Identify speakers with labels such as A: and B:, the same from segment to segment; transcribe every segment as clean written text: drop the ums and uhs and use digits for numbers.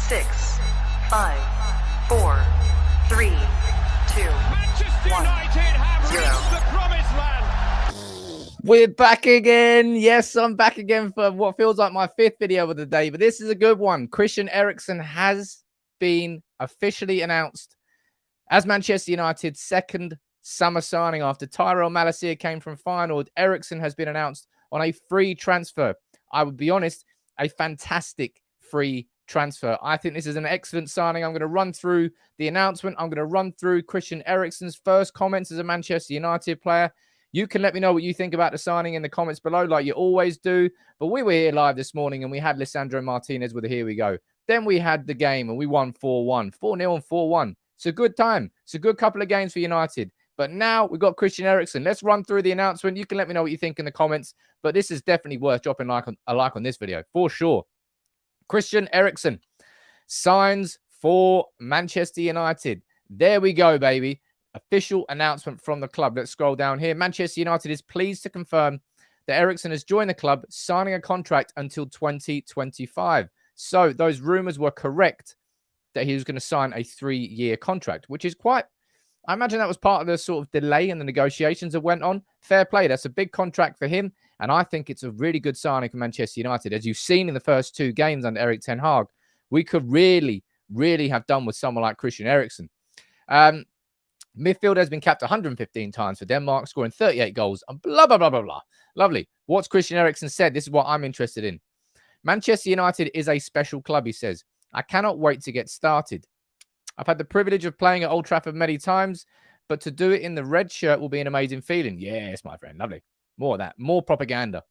A: 6, 5, 4, 3, 2,
B: Manchester
A: 1,
B: United have
A: 0.
B: reached the promised land.
C: We're back again. Yes, I'm back again for what feels like my 5th video of the day, but this is a good one. Christian Eriksen has been officially announced as Manchester United's second summer signing after Tyrell Malacia came from Feyenoord. Eriksen has been announced on a free transfer. I would be honest, a fantastic free transfer. I think this is an excellent signing. I'm going to run through the announcement. I'm going to run through Christian Eriksen's first comments as a Manchester United player. You can let me know what you think about the signing in the comments below, like you always do. But we were here live this morning, and we had Lisandro Martinez with a here we go. Then we had the game, and we won 4-1. 4-0 and 4-1. It's a good time. It's a good couple of games for United. But now we've got Christian Eriksen. Let's run through the announcement. You can let me know what you think in the comments. But this is definitely worth dropping a like on this video, for sure. Christian Eriksen signs for Manchester United. There we go, baby. Official announcement from the club. Let's scroll down here. Manchester United is pleased to confirm that Eriksen has joined the club, signing a contract until 2025. So those rumors were correct that he was going to sign a 3-year contract, which is quite, I imagine that was part of the sort of delay in the negotiations that went on. Fair play. That's a big contract for him. And I think it's a really good signing for Manchester United. As you've seen in the first 2 games under Erik ten Hag, we could really, really have done with someone like Christian Eriksen. Midfielder has been capped 115 times for Denmark, scoring 38 goals and blah, blah, blah, blah, blah. Lovely. What's Christian Eriksen said? This is what I'm interested in. Manchester United is a special club, he says. I cannot wait to get started. I've had the privilege of playing at Old Trafford many times, but to do it in the red shirt will be an amazing feeling. Yes, my friend. Lovely. More of that. More propaganda.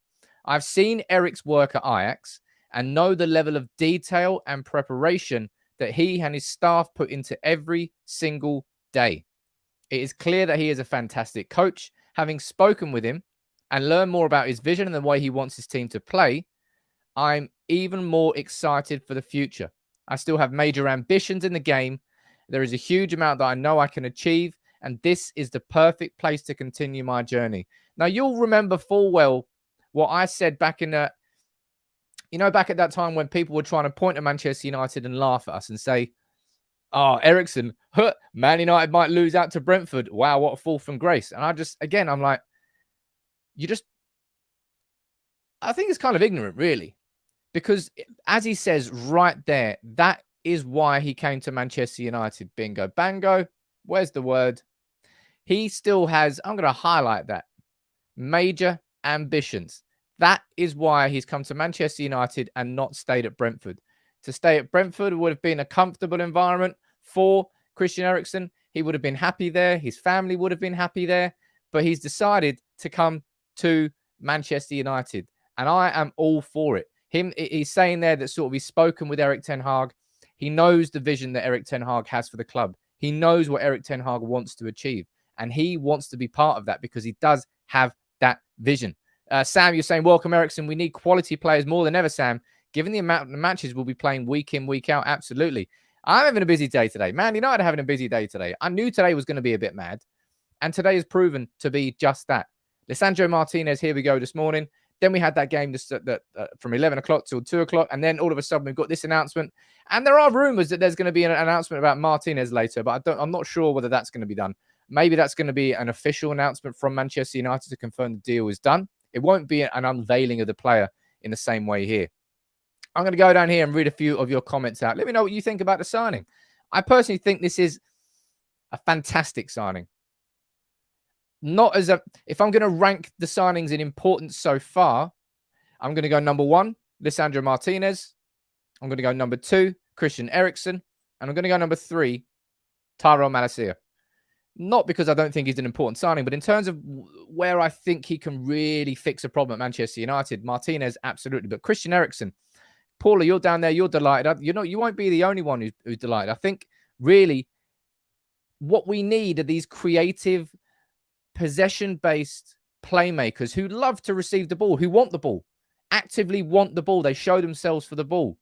C: I've seen Erik's work at Ajax and know the level of detail and preparation that he and his staff put into every single day. It is clear that he is a fantastic coach. Having spoken with him and learned more about his vision and the way he wants his team to play, I'm even more excited for the future. I still have major ambitions in the game. There is a huge amount that I know I can achieve, and this is the perfect place to continue my journey. Now, you'll remember full well what I said back in the, back at that time when people were trying to point at Manchester United and laugh at us and say, oh, Eriksen, Man United might lose out to Brentford. Wow, what a fall from grace. And I'm like, I think it's kind of ignorant, really. Because as he says right there, that is why he came to Manchester United. Bingo, bango. Where's the word? He still has, I'm going to highlight that, major ambitions. That is why he's come to Manchester United and not stayed at Brentford. To stay at Brentford would have been a comfortable environment for Christian Eriksen. He would have been happy there. His family would have been happy there. But he's decided to come to Manchester United. And I am all for it. He's saying there that sort of he's spoken with Erik ten Hag. He knows the vision that Erik ten Hag has for the club. He knows what Erik ten Hag wants to achieve. And he wants to be part of that because he does have that vision. Sam, you're saying, welcome, Eriksen. We need quality players more than ever, Sam. Given the amount of matches we'll be playing week in, week out, absolutely. I'm having a busy day today. Man United are having a busy day today. I knew today was going to be a bit mad. And today has proven to be just that. Lisandro Martinez, here we go this morning. Then we had that game from 11 o'clock till 2 o'clock. And then all of a sudden we've got this announcement. And there are rumors that there's going to be an announcement about Martinez later. But I'm not sure whether that's going to be done. Maybe that's going to be an official announcement from Manchester United to confirm the deal is done. It won't be an unveiling of the player in the same way here. I'm going to go down here and read a few of your comments out. Let me know what you think about the signing. I personally think this is a fantastic signing. If I'm going to rank the signings in importance so far, I'm going to go number 1, Lisandro Martinez. I'm going to go number 2, Christian Eriksen. And I'm going to go number 3, Tyrell Malacia. Not because I don't think he's an important signing, but in terms of where I think he can really fix a problem at Manchester United, Martinez, absolutely. But Christian Eriksen, Paula, you're down there. You're delighted. You won't be the only one who's delighted. I think really what we need are these creative, possession-based playmakers who love to receive the ball, who want the ball, actively want the ball. They show themselves for the ball.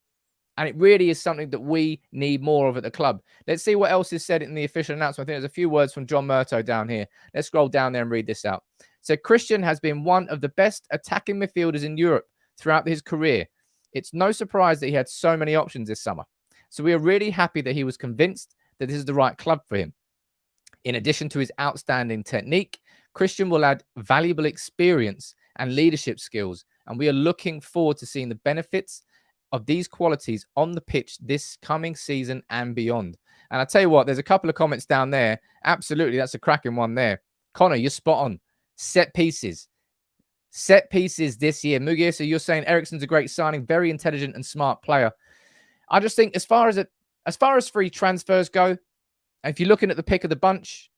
C: And it really is something that we need more of at the club. Let's see what else is said in the official announcement. I think there's a few words from John Murto down here. Let's scroll down there and read this out. So Christian has been one of the best attacking midfielders in Europe throughout his career. It's no surprise that he had so many options this summer. So we are really happy that he was convinced that this is the right club for him. In addition to his outstanding technique, Christian will add valuable experience and leadership skills, and we are looking forward to seeing the benefits of these qualities on the pitch this coming season and beyond. And I tell you what, there's a couple of comments down there. Absolutely, that's a cracking one there. Connor, you're spot on. Set pieces this year. Mugiesa, you're saying Eriksen's a great signing, very intelligent and smart player. I just think as far as free transfers go, if you're looking at the pick of the bunch,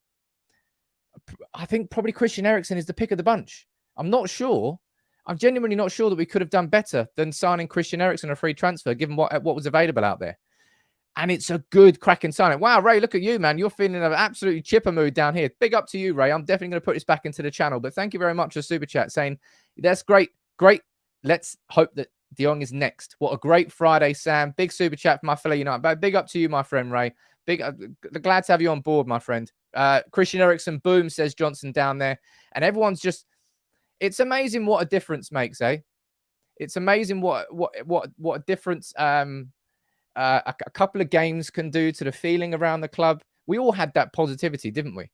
C: I think probably Christian Eriksen is the pick of the bunch. I'm not sure. I'm genuinely not sure that we could have done better than signing Christian Eriksen a free transfer, given what was available out there. And it's a good, cracking signing. Wow, Ray, look at you, man. You're feeling an absolutely chipper mood down here. Big up to you, Ray. I'm definitely going to put this back into the channel. But thank you very much for Super Chat saying, that's great. Great. Let's hope that De Jong is next. What a great Friday, Sam. Big Super Chat for my fellow United. But big up to you, my friend, Ray. Glad to have you on board, my friend. Christian Eriksen, boom, says Johnson down there. And everyone's just, it's amazing what a difference makes, eh? It's amazing what a difference a couple of games can do to the feeling around the club. We all had that positivity, didn't we?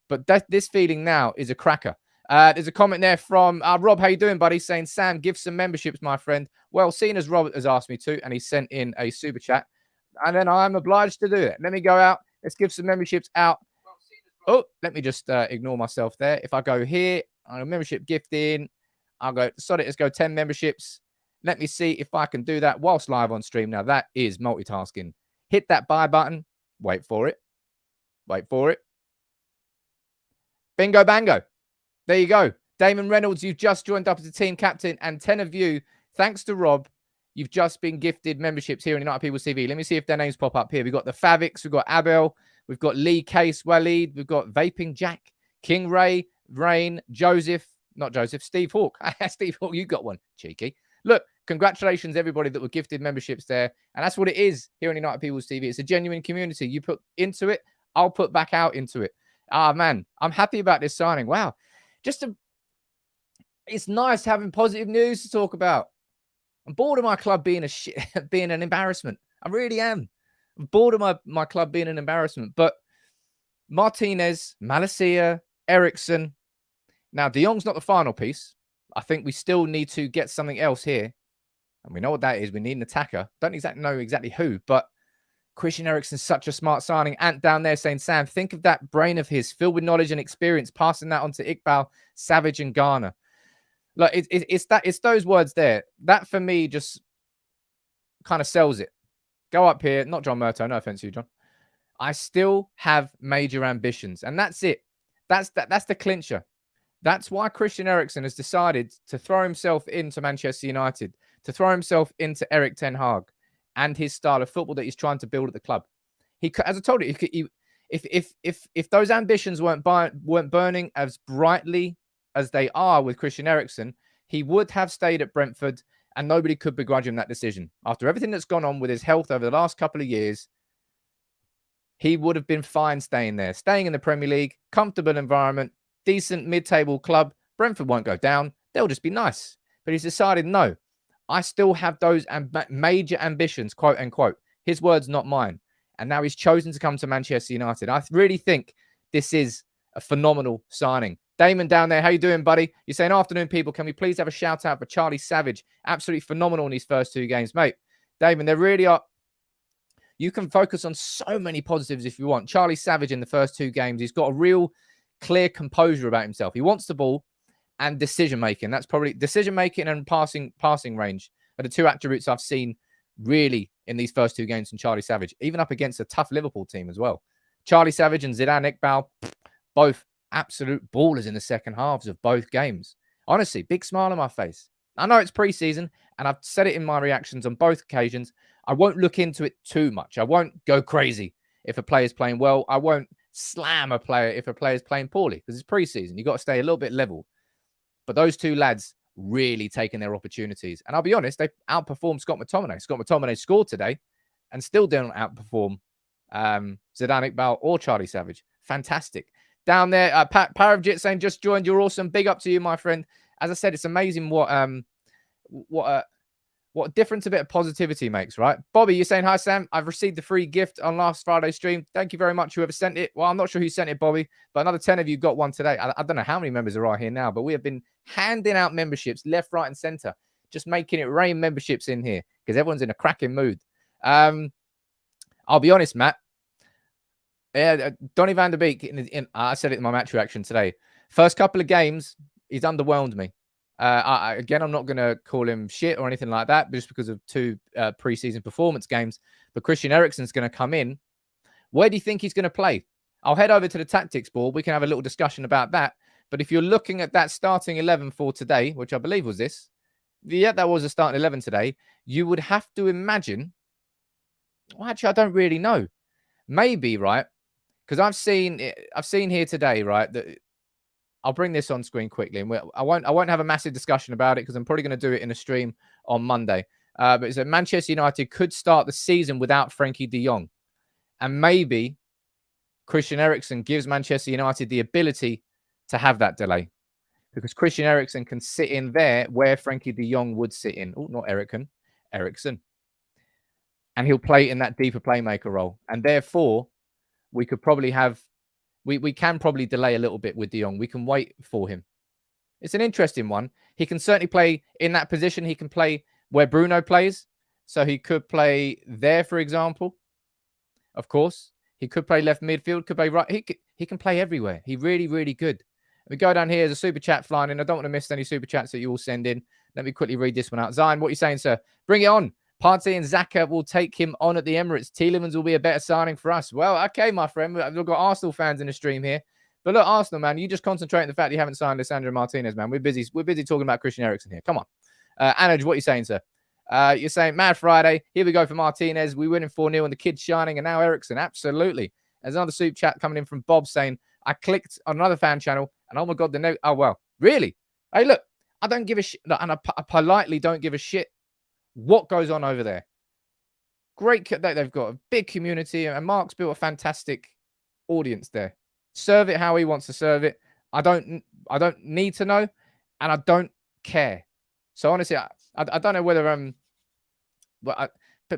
C: But this feeling now is a cracker. There's a comment there from Rob. How you doing, buddy? Saying, Sam, give some memberships, my friend. Well, seeing as Robert has asked me to, and he sent in a super chat, and then I'm obliged to do it. Let me go out. Let's give some memberships out. Oh, let me just ignore myself there. If I go here, I'm a membership gifting. I'll go, sorry, let's go 10 memberships. Let me see if I can do that whilst live on stream. Now, that is multitasking. Hit that buy button. Wait for it. Wait for it. Bingo bango. There you go. Damon Reynolds, you've just joined up as a team captain. And 10 of you, thanks to Rob, you've just been gifted memberships here in United People's TV. Let me see if their names pop up here. We've got the Favix. We've got Abel. We've got Lee Case, Waleed. We've got Vaping Jack, King Ray, Rain, Joseph. Not Joseph, Steve Hawk. Steve Hawk, you got one. Cheeky. Look, congratulations, everybody that were gifted memberships there. And that's what it is here on United People's TV. It's a genuine community. You put into it, I'll put back out into it. Ah, man, I'm happy about this signing. Wow. It's nice having positive news to talk about. I'm bored of my club being being an embarrassment. I really am. I'm bored of my club being an embarrassment. But Martinez, Malacia, Eriksen. Now, De Jong's not the final piece. I think we still need to get something else here. And we know what that is. We need an attacker. Don't know exactly who, but Christian Eriksen's such a smart signing. Ant down there saying, Sam, think of that brain of his filled with knowledge and experience, passing that on to Iqbal, Savage, and Garner. Look, it's those words there. That for me just kind of sells it. Go up here. Not John Murto. No offense to you, John. I still have major ambitions. And that's it. That's the clincher. That's why Christian Eriksen has decided to throw himself into Manchester United, to throw himself into Erik ten Hag and his style of football that he's trying to build at the club. He, as I told you, if those ambitions weren't burning as brightly as they are with Christian Eriksen, he would have stayed at Brentford, and nobody could begrudge him that decision. After everything that's gone on with his health over the last couple of years, he would have been fine staying there, staying in the Premier League, comfortable environment, decent mid-table club. Brentford won't go down. They'll just be nice. But he's decided, no, I still have those major ambitions, quote unquote. His words, not mine. And now he's chosen to come to Manchester United. I really think this is a phenomenal signing. Damon down there, how you doing, buddy? You're saying, afternoon, people. Can we please have a shout out for Charlie Savage? Absolutely phenomenal in these first two games, mate. Damon, there really are. You can focus on so many positives if you want. Charlie Savage in the first two games, he's got a real clear composure about himself. He wants the ball and decision-making. That's probably decision-making and passing range are the two attributes I've seen really in these first two games from Charlie Savage, even up against a tough Liverpool team as well. Charlie Savage and Zidane Iqbal, both absolute ballers in the second halves of both games. Honestly, big smile on my face. I know it's pre-season, and I've said it in my reactions on both occasions. I won't look into it too much. I won't go crazy if a player's playing well. I won't slam a player if a player's playing poorly because it's pre-season. You've got to stay a little bit level. But those two lads really taking their opportunities. And I'll be honest, they outperformed Scott McTominay. Scott McTominay scored today and still didn't outperform Zidane Iqbal or Charlie Savage. Fantastic. Down there, Paravjit saying, just joined. You're awesome. Big up to you, my friend. As I said, it's amazing what What a difference a bit of positivity makes, right? Bobby, you're saying, hi, Sam. I've received the free gift on last Friday's stream. Thank you very much, whoever sent it. Well, I'm not sure who sent it, Bobby, but another 10 of you got one today. I don't know how many members are here now, but we have been handing out memberships left, right, and center, just making it rain memberships in here because everyone's in a cracking mood. I'll be honest, Matt. Yeah, Donny van der Beek, I said it in my match reaction today. First couple of games, he's underwhelmed me. Again, I'm not going to call him shit or anything like that, just because of 2 preseason performance games. But Christian Eriksen's going to come in. Where do you think he's going to play? I'll head over to the tactics board. We can have a little discussion about that. But if you're looking at that starting 11 for today, which I believe was this, yeah, that was a starting 11 today, you would have to imagine. Well, actually, I don't really know. Maybe, right? Because I've seen here today, right, that I'll bring this on screen quickly, and I won't have a massive discussion about it because I'm probably going to do it in a stream on Monday. But it's that Manchester United could start the season without Frankie de Jong, and maybe Christian Eriksen gives Manchester United the ability to have that delay, because Christian Eriksen can sit in there where Frankie de Jong would sit in. Oh, not Eriksen, and he'll play in that deeper playmaker role, and therefore we could probably have. We can probably delay a little bit with de Jong. We can wait for him. It's an interesting one. He can certainly play in that position. He can play where Bruno plays. So he could play there, for example. Of course. He could play left midfield, could play right. He can play everywhere. He really, really good. We go down here. There's a super chat flying in. I don't want to miss any super chats that you all send in. Let me quickly read this one out. Zion, what are you saying, sir? Bring it on. Partey and Xhaka will take him on at the Emirates. Tielemans will be a better signing for us. Well, okay, my friend. We've got Arsenal fans in the stream here. But look, Arsenal, man, you just concentrate on the fact you haven't signed Lisandro Martinez, man. We're busy talking about Christian Eriksen here. Come on. Anaj, what are you saying, sir? You're saying, Mad Friday. Here we go for Martinez. We win in 4-0 and the kid's shining. And now Eriksen. Absolutely. There's another super chat coming in from Bob saying, I clicked on another fan channel and oh my God, oh, well, really? Hey, look, I don't give a shit. And I politely don't give a shit what goes on over there. Great. They've got a big community and Mark's built a fantastic audience there. Serve it how he wants to serve it. I don't need to know and I don't care. So honestly, I don't know whether but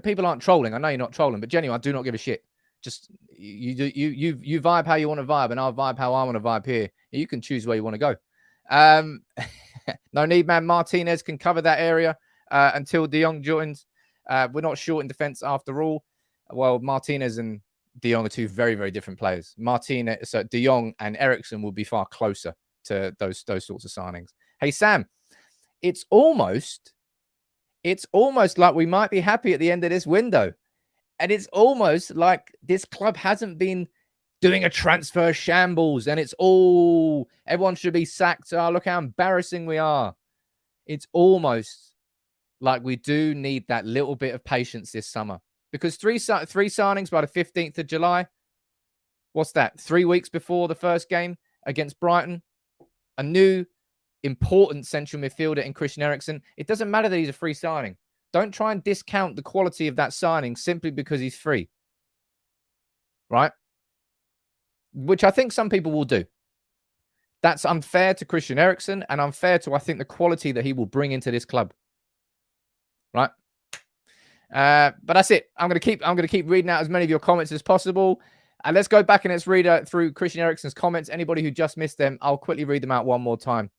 C: people aren't trolling. I know you're not trolling, but genuinely, I do not give a shit. Just you vibe how you want to vibe, and I'll vibe how I want to vibe here. You can choose where you want to go. No need, man. Martinez can cover that area until de Jong joins. We're not short in defense after all. Well, Martinez and de Jong are 2 very, very different players. So de Jong and Eriksen will be far closer to those sorts of signings. Hey, Sam, it's almost like we might be happy at the end of this window. And it's almost like this club hasn't been doing a transfer shambles and it's all, everyone should be sacked. Oh, look how embarrassing we are. It's almost like we do need that little bit of patience this summer, because three signings by the 15th of July. What's that? 3 weeks before the first game against Brighton, a new important central midfielder in Christian Eriksen. It doesn't matter that he's a free signing. Don't try and discount the quality of that signing simply because he's free. Right? Which I think some people will do. That's unfair to Christian Eriksen and unfair to, I think, the quality that he will bring into this club. Right? But that's it. I'm going to keep reading out as many of your comments as possible. And let's go back and let's read through Christian Eriksen's comments. Anybody who just missed them, I'll quickly read them out one more time.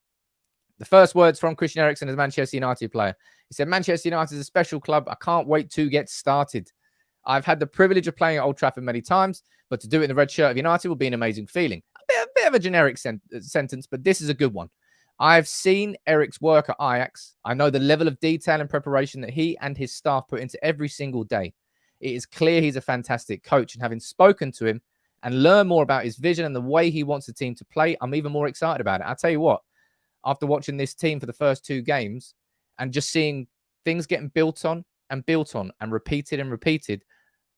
C: The first words from Christian Eriksen as a Manchester United player. He said, Manchester United is a special club. I can't wait to get started. I've had the privilege of playing at Old Trafford many times, but to do it in the red shirt of United will be an amazing feeling. A bit of a generic sentence, but this is a good one. I've seen Erik's work at Ajax. I know the level of detail and preparation that he and his staff put into every single day. It is clear he's a fantastic coach, and having spoken to him and learned more about his vision and the way he wants the team to play, I'm even more excited about it. I'll tell you what, after watching this team for the first 2 games and just seeing things getting built on and repeated,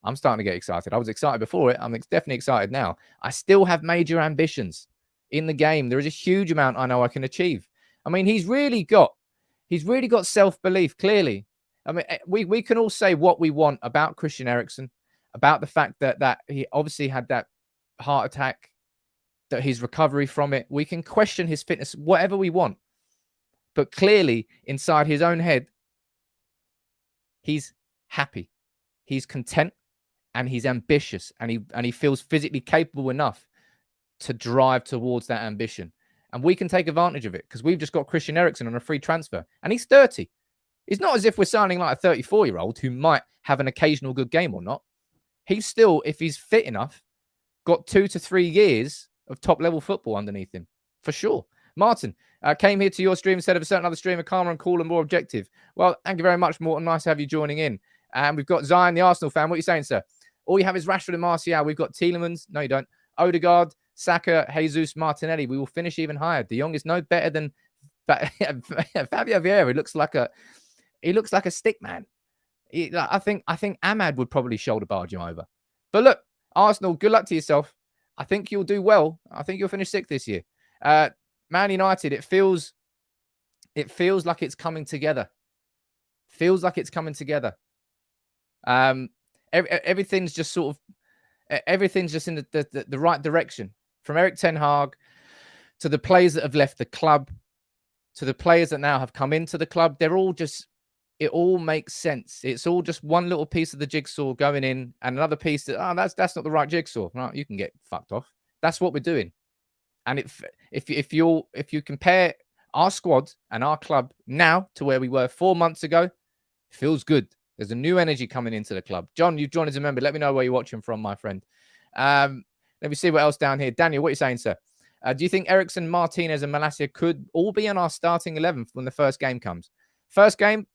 C: I'm starting to get excited. I was excited before it. I'm definitely excited now. I still have major ambitions in the game. There is a huge amount I know I can achieve. I mean, he's really got self-belief, clearly. I mean, we can all say what we want about Christian Eriksen, about the fact that he obviously had that heart attack, that his recovery from it. We can question his fitness, whatever we want. But clearly, inside his own head, He's happy, he's content, and he's ambitious, and he feels physically capable enough to drive towards that ambition. And we can take advantage of it because we've just got Christian Eriksen on a free transfer, and he's 30. It's not as if we're signing like a 34-year-old who might have an occasional good game or not. He's still, if he's fit enough, got 2 to 3 years of top-level football underneath him, for sure. Martin came here to your stream instead of a certain other streamer, calmer and cool and more objective. Well, thank you very much, Morton. Nice to have you joining in. And we've got Zion, the Arsenal fan. What are you saying, sir? All you have is Rashford and Martial. We've got Tielemans. No, you don't. Odegaard, Saka, Jesus, Martinelli. We will finish even higher. De Jong is no better than Fabio Vieira. He looks like a stick man. I think Ahmad would probably shoulder barge him over. But look, Arsenal, good luck to yourself. I think you'll do well. I think you'll finish 6th this year. Man United, it feels like it's coming together. Feels like it's coming together. Everything's just sort of, everything's just in the right direction. From Erik Ten Hag to the players that have left the club to the players that now have come into the club, they're all just, it all makes sense. It's all just one little piece of the jigsaw going in, and another piece that, that's not the right jigsaw. Right, you can get fucked off. That's what we're doing. And if you compare our squad and our club now to where we were 4 months ago, it feels good. There's a new energy coming into the club. John, you've joined as a member. Let me know where you're watching from, my friend. Let me see what else down here. Daniel, what are you saying, sir? Do you think Eriksen, Martinez, and Malacia could all be on our starting 11 when the first game comes? First game,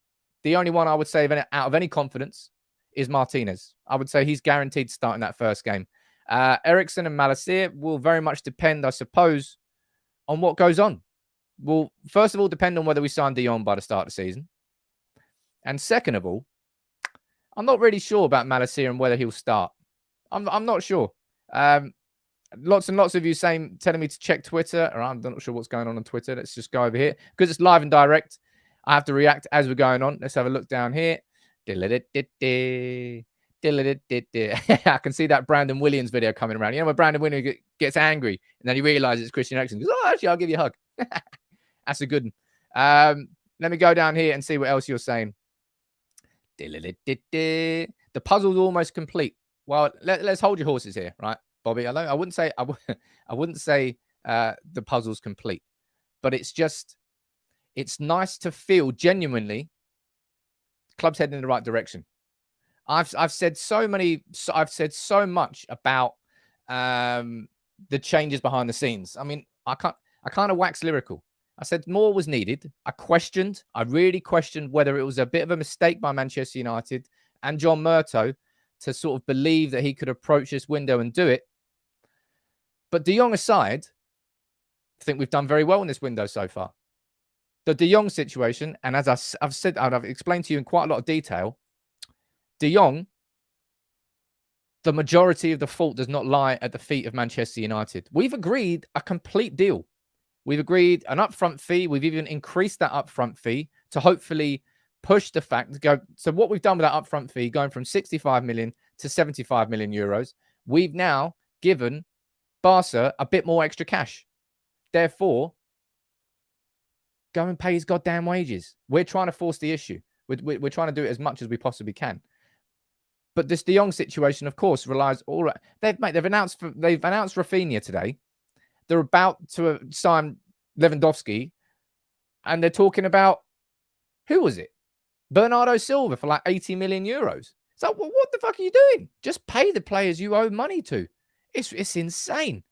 C: the only one I would say out of any confidence is Martinez. I would say he's guaranteed starting that first game. Eriksen and Malacia will very much depend, I suppose, on what goes on. Will first of all depend on whether we sign De Jong by the start of the season. And second of all, I'm not really sure about Malacia and whether he'll start. I'm not sure. Lots and lots of you telling me to check Twitter, or I'm not sure what's going on Twitter. Let's just go over here. Because it's live and direct, I have to react as we're going on. Let's have a look down here. I can see that Brandon Williams video coming around. You know when Brandon Williams gets angry and then he realizes it's Christian Eriksen. He goes, oh, actually, I'll give you a hug. That's a good one. Let me go down here and see what else you're saying. The puzzle's almost complete. Well, let's hold your horses here, right, Bobby? I wouldn't say the puzzle's complete, but it's nice to feel genuinely club's heading in the right direction. I've said so much about the changes behind the scenes. I mean, I kind of wax lyrical. I said more was needed. I really questioned whether it was a bit of a mistake by Manchester United and John Murtough to sort of believe that he could approach this window and do it. But De Jong aside, I think we've done very well in this window so far. The De Jong situation, and as I've said, I've explained to you in quite a lot of detail, De Jong, the majority of the fault does not lie at the feet of Manchester United. We've agreed a complete deal. We've agreed an upfront fee. We've even increased that upfront fee to hopefully push the fact to go. So what we've done with that upfront fee, going from 65 million to 75 million euros, we've now given Barca a bit more extra cash. Therefore, go and pay his goddamn wages. We're trying to force the issue. We're trying to do it as much as we possibly can. But this De Jong situation, of course, relies all. They've announced Rafinha today. They're about to sign Lewandowski, and they're talking about who was it? Bernardo Silva for like 80 million euros. So well, what the fuck are you doing? Just pay the players you owe money to. It's insane.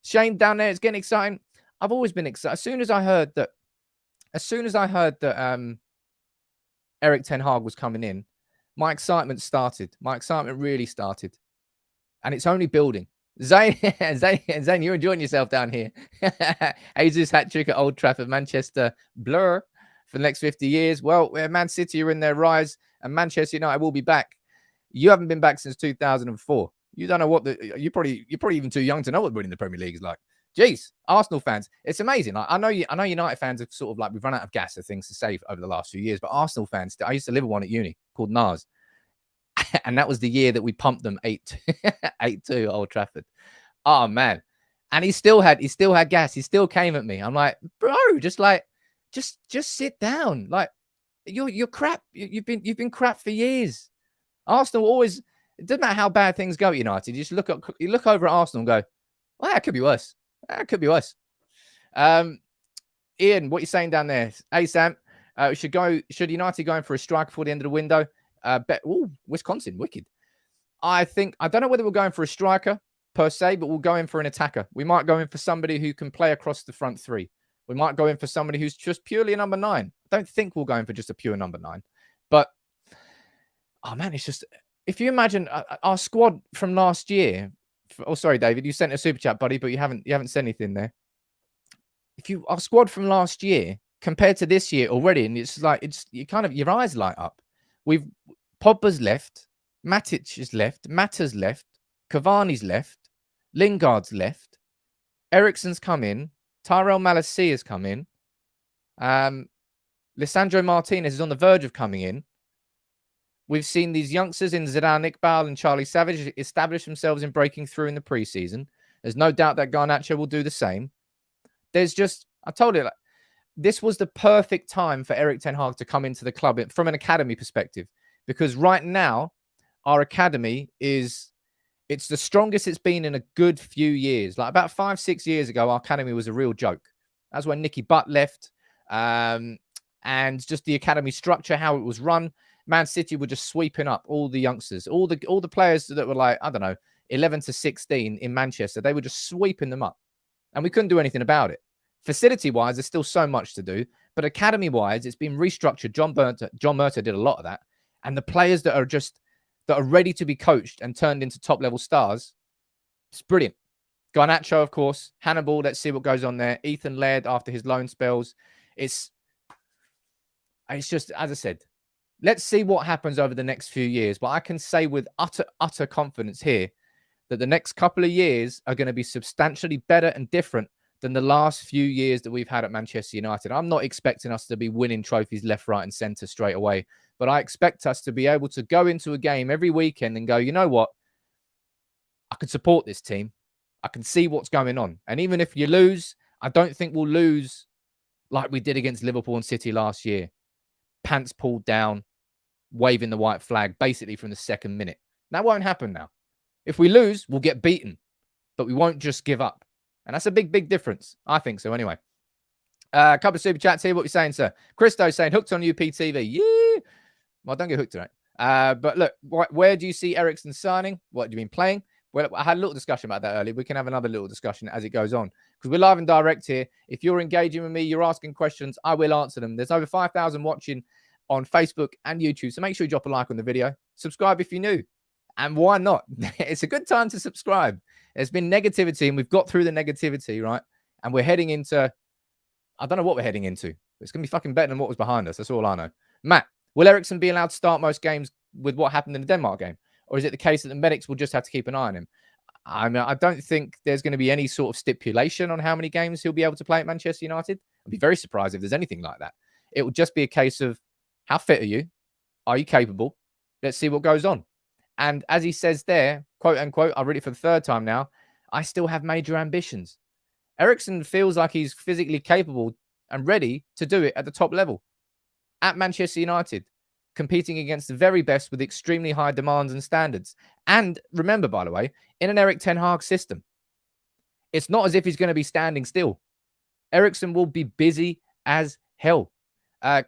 C: Shane down there is getting exciting. I've always been excited. As soon as I heard that Erik Ten Hag was coming in, my excitement started. My excitement really started. And it's only building. Zane, you're enjoying yourself down here. Jesus hat trick at Old Trafford, Manchester blur for the next 50 years. Well, Man City are in their rise, and Manchester United will be back. You haven't been back since 2004. You don't know what you're probably even too young to know what winning the Premier League is like. Jeez, Arsenal fans, it's amazing. I know United fans have sort of like, we've run out of gas of things to say over the last few years, but Arsenal fans, I used to live with one at uni called Nars. And that was the year that we pumped them 8-2 Old Trafford. Oh man. And he still had gas. He still came at me. I'm like, bro, just sit down. Like, You're crap. You've been crap for years. Arsenal always. It doesn't matter how bad things go at United. You just look over at Arsenal and go, well, that could be worse. That could be worse. Ian, what you saying down there? Hey, Sam, should United go in for a strike before the end of the window? Wisconsin, wicked. I don't know whether we're going for a striker per se, but we'll go in for an attacker. We might go in for somebody who can play across the front three. We might go in for somebody who's just purely a number 9. I don't think we'll go in for just a pure number 9. But, oh man, it's just, if you imagine our squad from last year. Oh, sorry, David, you sent a super chat, buddy, but you haven't said anything there. Our squad from last year compared to this year already, and your eyes light up. Pogba's left, Matic is left, Mata's left, Cavani's left, Lingard's left, Eriksen's come in, Tyrell Malacia has come in, Lisandro Martinez is on the verge of coming in. We've seen these youngsters in Zidane Iqbal and Charlie Savage establish themselves in breaking through in the preseason. There's no doubt that Garnacho will do the same. I told you, this was the perfect time for Erik ten Hag to come into the club from an academy perspective, because right now our academy it's the strongest it's been in a good few years. Like about 5-6 years ago, our academy was a real joke. That's when Nicky Butt left, and just the academy structure, how it was run. Man City were just sweeping up all the youngsters, all the players that were like, I don't know, 11 to 16 in Manchester. They were just sweeping them up, and we couldn't do anything about it. Facility-wise, there's still so much to do, but academy-wise, it's been restructured. John Murtough did a lot of that, and the players that are ready to be coached and turned into top-level stars, it's brilliant. Garnacho, of course, Hannibal. Let's see what goes on there. Ethan Laird after his loan spells. It's just, as I said, let's see what happens over the next few years. But I can say with utter confidence here that the next couple of years are going to be substantially better and different than the last few years that we've had at Manchester United. I'm not expecting us to be winning trophies left, right, and centre straight away, but I expect us to be able to go into a game every weekend and go, you know what? I can support this team. I can see what's going on. And even if you lose, I don't think we'll lose like we did against Liverpool and City last year. Pants pulled down, waving the white flag, basically from the second minute. That won't happen now. If we lose, we'll get beaten, but we won't just give up. And that's a big, big difference. I think so anyway. A couple of super chats here. What are you saying, sir? Christo saying, hooked on UPTV. Yeah. Well, don't get hooked tonight. But look, where do you see Eriksen signing? What do you mean playing? Well, I had a little discussion about that earlier. We can have another little discussion as it goes on, because we're live and direct here. If you're engaging with me, you're asking questions, I will answer them. There's over 5,000 watching on Facebook and YouTube. So make sure you drop a like on the video. Subscribe if you're new. And why not? It's a good time to subscribe. There's been negativity, and we've got through the negativity, right? And we're heading into, I don't know what we're heading into. It's going to be fucking better than what was behind us. That's all I know. Matt, will Eriksen be allowed to start most games with what happened in the Denmark game? Or is it the case that the medics will just have to keep an eye on him? I mean, I don't think there's going to be any sort of stipulation on how many games he'll be able to play at Manchester United. I'd be very surprised if there's anything like that. It will just be a case of, how fit are you? Are you capable? Let's see what goes on. And as he says there, quote unquote, I'll read it for the third time now, I still have major ambitions. Eriksen feels like he's physically capable and ready to do it at the top level at Manchester United, competing against the very best with extremely high demands and standards. And remember, by the way, in an Erik ten Hag system, it's not as if he's going to be standing still. Eriksen will be busy as hell.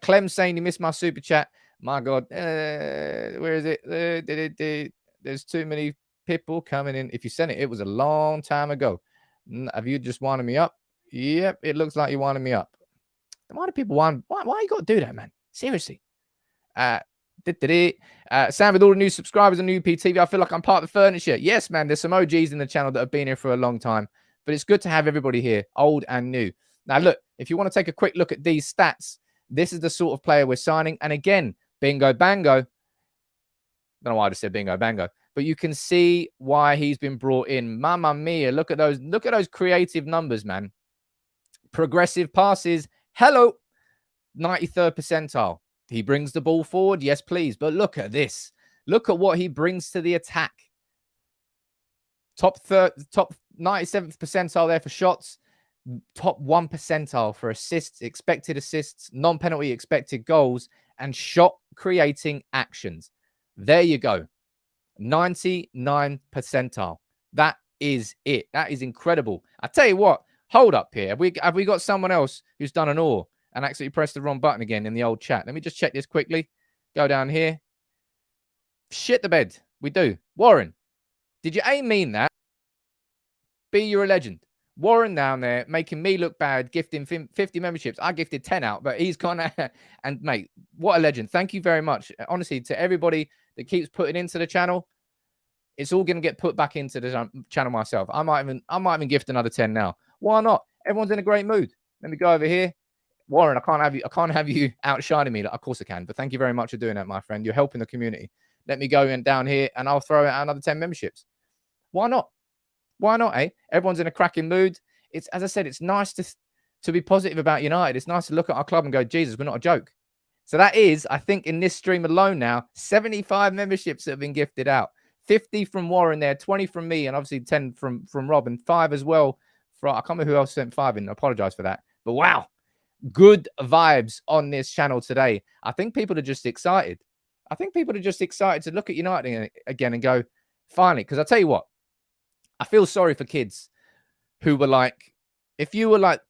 C: Clem saying he missed my super chat. My God, where is it? There's too many people coming in. If you sent it, it was a long time ago. Have you just winding me up? Yep, it looks like you winding me up. Why do people wind? Why you got to do that, man? Seriously. Sam, with all the new subscribers on UPTV, I feel like I'm part of the furniture. Yes, man, there's some OGs in the channel that have been here for a long time, but it's good to have everybody here, old and new. Now, look, if you want to take a quick look at these stats, this is the sort of player we're signing. And again, bingo, bango. Don't know why I just said bingo, bango, but you can see why he's been brought in. Mamma mia, look at those creative numbers, man. Progressive passes. Hello. 93rd percentile. He brings the ball forward. Yes, please. But look at this. Look at what he brings to the attack. Top 97th percentile there for shots. Top 1 percentile for assists, expected assists, non-penalty expected goals, and shot creating actions. There you go. 99 percentile. That is it. That is incredible. I tell you what, hold up here. Have we got someone else who's done an or and actually pressed the wrong button again in the old chat? Let me just check this quickly. Go down here. Shit the bed. We do. Warren, did you A mean that? B, you're a legend. Warren down there making me look bad, gifting 50 memberships. I gifted 10 out, but he's gone and mate, what a legend. Thank you very much. Honestly, to everybody that keeps putting into the channel, it's all going to get put back into the channel myself. I might even gift another 10 now. Why not? Everyone's in a great mood. Let me go over here. Warren, I can't have you outshining me. Of course I can, but thank you very much for doing that, my friend. You're helping the community. Let me go in down here and I'll throw out another 10 memberships. Why not? Why not, eh? Everyone's in a cracking mood. It's, as I said, it's nice to be positive about United. It's nice to look at our club and go, Jesus, we're not a joke. So that is, I think, in this stream alone now, 75 memberships that have been gifted out. 50 from Warren there, 20 from me, and obviously 10 from Rob, and 5 as well. I can't remember who else sent 5 in. I apologize for that. But wow, good vibes on this channel today. I think people are just excited. I think people are just excited to look at United again and go, finally. Because I tell you what, I feel sorry for kids who were like, if you were like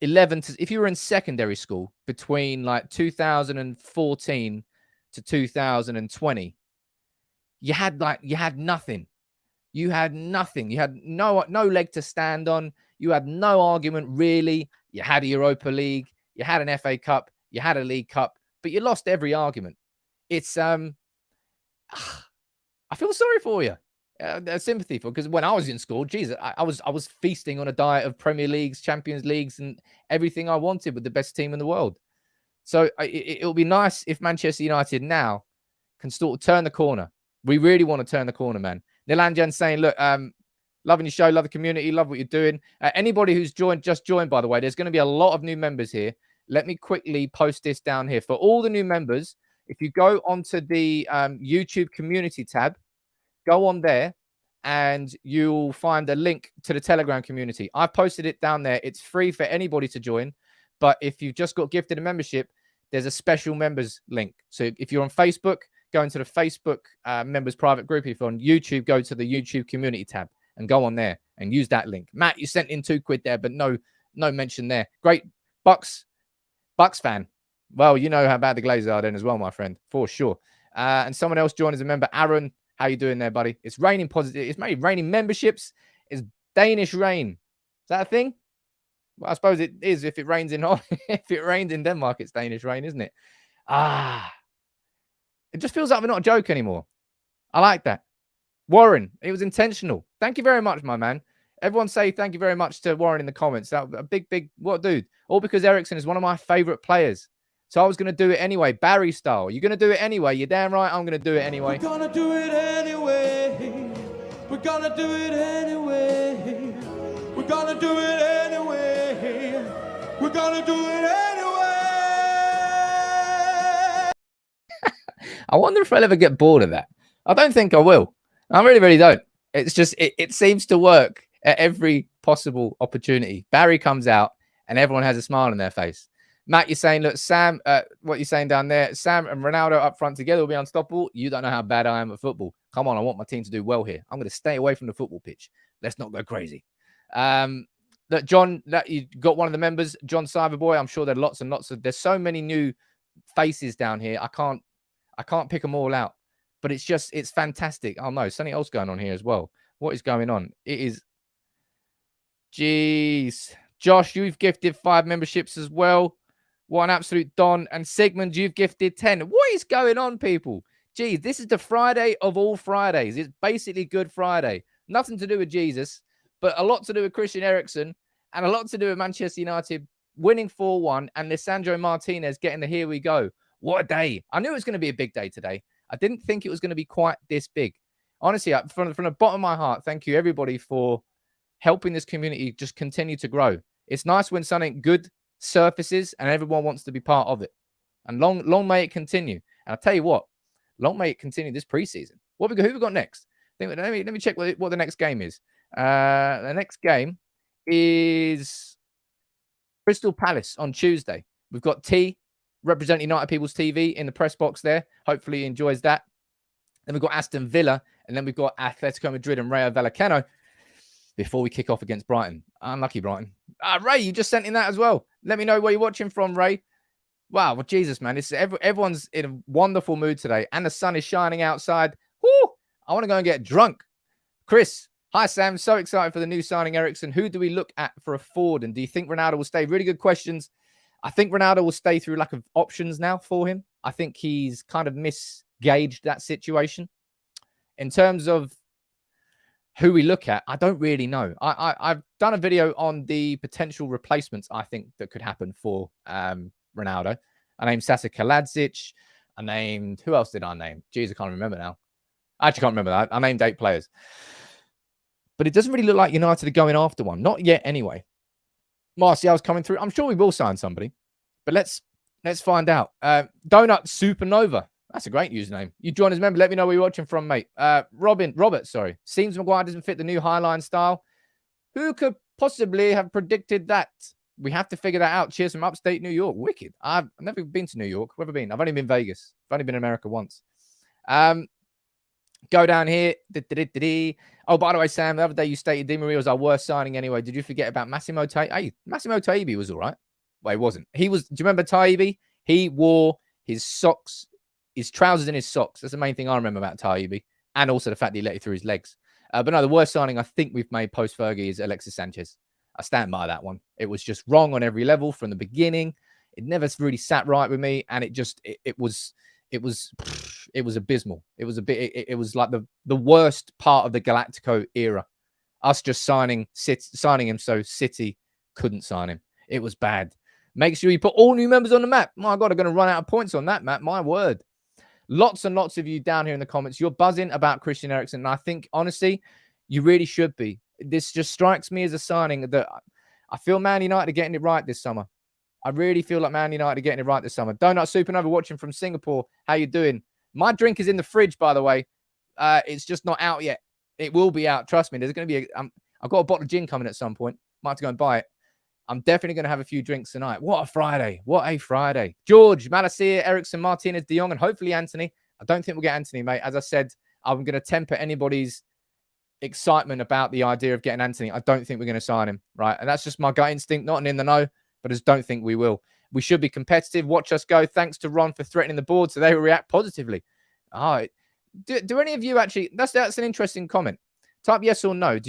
C: 11 to, if you were in secondary school between like 2014 to 2020, you had nothing. You had nothing. You had no leg to stand on. You had no argument really. You had a Europa League. You had an FA Cup. You had a League Cup, but you lost every argument. It's I feel sorry for you. Sympathy for, because when I was in school, Jesus, I was feasting on a diet of Premier Leagues, Champions Leagues, and everything I wanted with the best team in the world. So it'll be nice if Manchester United now can sort of turn the corner. We really want to turn the corner, man. Nilanjan saying, look, loving your show, love the community, love what you're doing. Anybody who's just joined, by the way, there's going to be a lot of new members here. Let me quickly post this down here. For all the new members, if you go onto the YouTube community tab, go on there and you'll find a link to the Telegram community. I've posted it down there. It's free for anybody to join. But if you've just got gifted a membership, there's a special members link. So if you're on Facebook, go into the Facebook members private group. If you're on YouTube, go to the YouTube community tab and go on there and use that link. Matt, you sent in £2 there, but no mention there. Great. Bucks fan. Well, you know how bad the Glazers are then as well, my friend, for sure. And someone else joined as a member. Aaron, how you doing there, buddy? It's raining positive. It's maybe raining memberships. It's Danish rain. Is that a thing? Well, I suppose it is if it rains in if it rains in Denmark, it's Danish rain, isn't it? It just feels like we're not a joke anymore. I like that. Warren, it was intentional. Thank you very much, my man. Everyone say thank you very much to Warren in the comments. That a big, what dude? All because Eriksen is one of my favorite players. So I was going to do it anyway, Barry style. You're going to do it anyway. You're damn right I'm going to do it anyway.
D: We're going to do it anyway. We're going to do it anyway. We're going to do it anyway. We're going to do it anyway.
C: I wonder if I'll ever get bored of that. I don't think I will. I really, really don't. It's just, it seems to work at every possible opportunity. Barry comes out and everyone has a smile on their face. Matt, you're saying, look, Sam, what you're saying down there, Sam and Ronaldo up front together will be unstoppable. You don't know how bad I am at football. Come on, I want my team to do well here. I'm going to stay away from the football pitch. Let's not go crazy. Look, John, you got one of the members, John Cyberboy. I'm sure there are lots and lots of, there's so many new faces down here. I can't pick them all out, but it's just, it's fantastic. Oh no, something else going on here as well. What is going on? It is, jeez. Josh, you've gifted 5 memberships as well. What an absolute don. And Sigmund, you've gifted 10. What is going on, people? Geez, this is the Friday of all Fridays. It's basically Good Friday. Nothing to do with Jesus, but a lot to do with Christian Eriksen and a lot to do with Manchester United winning 4-1 and Lisandro Martinez getting the here we go. What a day. I knew it was going to be a big day today. I didn't think it was going to be quite this big. Honestly, from the bottom of my heart, thank you, everybody, for helping this community just continue to grow. It's nice when something good surfaces and everyone wants to be part of it. And long may it continue. And I'll tell you what, long may it continue this preseason. Who have we got next? Let me check what the next game is. The next game is Crystal Palace on Tuesday. We've got T represent United People's TV in the press box there. Hopefully he enjoys that. Then we've got Aston Villa, and then we've got Atletico Madrid and Rayo Vallecano before we kick off against Brighton. Unlucky Brighton. Ray, you just sent in that as well. Let me know where you're watching from, Ray. Wow, well, Jesus, man. Everyone's in a wonderful mood today, and the sun is shining outside. Woo! I want to go and get drunk. Chris, hi, Sam. So excited for the new signing, Eriksen. Who do we look at for a forward, and do you think Ronaldo will stay? Really good questions. I think Ronaldo will stay through lack of options now for him. I think he's kind of misgauged that situation. In terms of who we look at, I don't really know. I've done a video on the potential replacements I think that could happen for Ronaldo. I named Sasa Kaladzic. I named... Who else did I name? Jeez, I can't remember now. I actually can't remember that. I named 8 players. But it doesn't really look like United are going after one. Not yet, anyway. Martial's coming through. I'm sure we will sign somebody. But let's find out. Donut Supernova. That's a great username. You join as a member. Let me know where you're watching from, mate. Robert, sorry. Seems Maguire doesn't fit the new Highline style. Who could possibly have predicted that? We have to figure that out. Cheers from upstate New York. Wicked. I've never been to New York. Where have I been? I've only been Vegas. I've only been in America once. Go down here. Oh, by the way, Sam, the other day you stated Di Maria was our worst signing anyway. Did you forget about Massimo Taibi? Hey, Massimo Taibi was all right. Well, he wasn't. He was. Do you remember Taibi? He wore his socks, his trousers in his socks. That's the main thing I remember about Taibi. And also the fact that he let it through his legs. But no, the worst signing I think we've made post-Fergie is Alexis Sanchez. I stand by that one. It was just wrong on every level from the beginning. It never really sat right with me. And it was abysmal. It was like the worst part of the Galactico era. Us just signing him so City couldn't sign him. It was bad. Make sure you put all new members on the map. My God, I'm going to run out of points on that map. My word. Lots and lots of you down here in the comments. You're buzzing about Christian Eriksen. And I think, honestly, you really should be. This just strikes me as a signing that I feel Man United are getting it right this summer. I really feel like Man United are getting it right this summer. Donut Supernova watching from Singapore. How you doing? My drink is in the fridge, by the way. It's just not out yet. It will be out. Trust me. There's going to be I've got a bottle of gin coming at some point. Might have to go and buy it. I'm definitely going to have a few drinks tonight. What a Friday. What a Friday. George, Malacia, Eriksen, Martinez, De Jong, and hopefully Anthony. I don't think we'll get Anthony, mate. As I said, I'm going to temper anybody's excitement about the idea of getting Anthony. I don't think we're going to sign him, right? And that's just my gut instinct, not an in the know, but I just don't think we will. We should be competitive. Watch us go. Thanks to Ron for threatening the board, so they will react positively. All right. Do any of you actually... That's an interesting comment. Type yes or no.